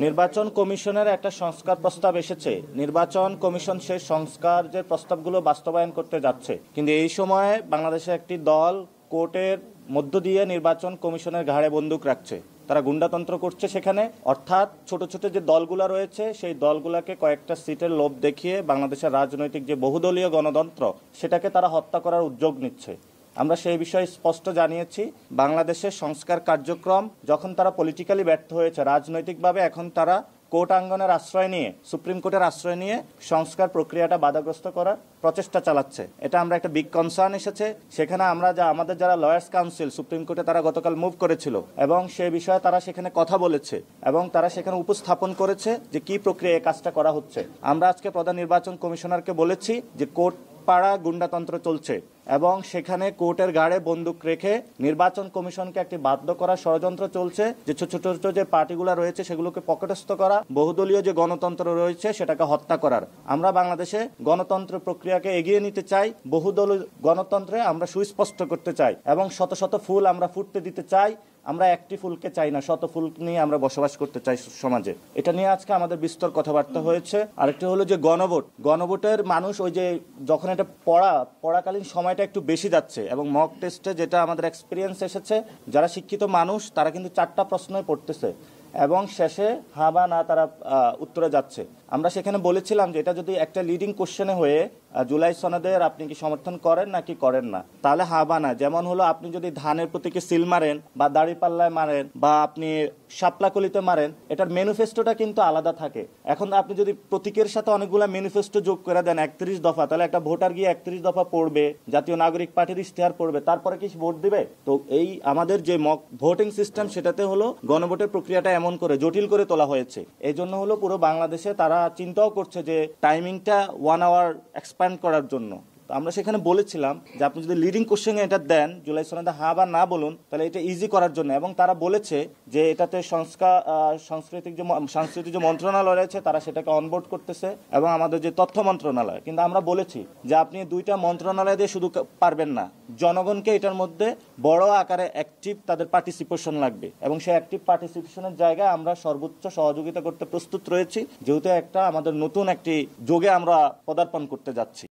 নির্বাচন কমিশনের একটা সংস্কার প্রস্তাব এসেছে। নির্বাচন কমিশন সেই সংস্কার যে প্রস্তাবগুলো বাস্তবায়ন করতে যাচ্ছে, কিন্তু এই সময়ে বাংলাদেশে একটি দল কোর্টের মধ্য দিয়ে নির্বাচন কমিশনের ঘাড়ে বন্দুক রাখছে। তারা গুন্ডাতন্ত্র করছে সেখানে, অর্থাৎ ছোট ছোট যে দলগুলো রয়েছে সেই দলগুলোকে কয়েকটা সিটের লোভ দেখিয়ে বাংলাদেশের রাজনৈতিক যে বহুদলীয় গণতন্ত্র সেটাকে তারা হত্যা করার উদ্যোগ নিচ্ছে। আমরা সেই বিষয়ে স্পষ্ট জানিয়েছি, বাংলাদেশের সংস্কার কার্যক্রম যখন তারা পলিটিক্যালি ব্যর্থ হয়েছে, রাজনৈতিকভাবে এখন তারা কোর্ট আঙ্গনের আশ্রয় নিয়ে, সুপ্রিম কোর্টের আশ্রয় নিয়ে সংস্কার প্রক্রিয়াটা বাধাগ্রস্ত করার প্রচেষ্টা চালাচ্ছে। এটা আমরা একটা বিগ কনসার্ন এসেছে। সেখানে আমরা আমাদের যারা লয়ার্স কাউন্সিল সুপ্রিম কোর্টে তারা গতকাল মুভ করেছিল এবং সে বিষয়ে তারা সেখানে কথা বলেছে এবং তারা সেখানে উপস্থাপন করেছে যে কি প্রক্রিয়া এই কাজটা করা হচ্ছে। আমরা আজকে প্রধান নির্বাচন কমিশনারকে বলেছি যে কোর্ট পাড়া গুন্ডাতন্ত্র চলছে এবং সেখানে কোর্টের গাড়ে বন্দুক রেখে নির্বাচন কমিশনকে একটি বাধ্য করার ষড়যন্ত্র চলছে, যে ছোট ছোট যে পার্টিগুলো রয়েছে সেগুলোকে পকেটস্থ করা, বহুদলীয় যে গণতন্ত্র রয়েছে সেটাকে হত্যা করার। আমরা বাংলাদেশে গণতন্ত্র প্রক্রিয়াকে এগিয়ে নিতে চাই, বহুদলীয় গণতন্ত্রে আমরা সুস্পষ্ট করতে চাই এবং শত শত ফুল আমরা ফুটতে দিতে চাই। আমরা একটি ফুলকে চাই না, শত ফুল নিয়ে আমরা বসবাস করতে চাই সমাজে। এটা নিয়ে আজকে আমাদের বিস্তর কথাবার্তা হয়েছে। আরেকটি হলো যে গণভোটের মানুষ ওই যে যখন এটা পড়াকালীন সময়টা একটু বেশি যাচ্ছে এবং মক টেস্টে যেটা আমাদের এক্সপিরিয়েন্স এসেছে, যারা শিক্ষিত মানুষ তারা কিন্তু 4টা প্রশ্নই পড়তেছে এবং শেষে হ্যাঁ বা না তারা উত্তরে যাচ্ছে। আমরা সেখানে বলেছিলাম যে এটা যদি একটা লিডিং কোশ্চেনে হয়ে জুলাই সনদের আপনি কি সমর্থন করেন নাকি করেন না, তাহলে হ্যাঁ বা না। যেমন হলো আপনি যদি ধানের প্রতীকে সিল মারেন বা দাড়িপাল্লায় মারেন বা আপনি শাপলাকলিতে মারেন, এটার ম্যানিফেস্টোটা কিন্তু আলাদা থাকে। এখন আপনি যদি প্রতীকের সাথে অনেকগুলো ম্যানিফেস্টো যোগ করে দেন 31 দফা, তাহলে একটা ভোটার গিয়ে 31 দফা পড়বে, জাতীয় নাগরিক পার্টির ইশতেহার পড়বে, তারপরে কি ভোট দিবে? তো এই আমাদের যে মক ভোটিং সিস্টেম সেটাতে হলো গণভোটের প্রক্রিয়াটা এমন করে জটিল করে তোলা হয়েছে। এই জন্য হলো পুরো বাংলাদেশে তারা চিন্তাও করছে যে টাইমিংটা 1 আওয়ার এক্সপ্যান্ড করার জন্য। আমরা সেখানে বলেছিলাম যে আপনি যদি লিডিং কোশ্চেনে এটা দেন, জুলাই সনদে হ্যাঁ বা না বলুন, তাহলে এটা ইজি করার জন্য। এবং তারা বলেছে যে এটাতে সাংস্কৃতিক যে মন্ত্রণালয় রয়েছে তারা সেটাকে অনবোর্ড করতেছে এবং আমাদের যে তথ্য মন্ত্রণালয়। কিন্তু আমরা বলেছি যে আপনি 2টা মন্ত্রণালয় দিয়ে শুধু পারবেন না, জনগণকে এটার মধ্যে বড় আকারে অ্যাক্টিভ তাদের পার্টিসিপেশন লাগবে এবং সেই অ্যাক্টিভ পার্টিসিপেশনের জায়গায় আমরা সর্বোচ্চ সহযোগিতা করতে প্রস্তুত রয়েছি, যেহেতু একটা আমাদের নতুন একটি যুগে আমরা পদার্পণ করতে যাচ্ছি।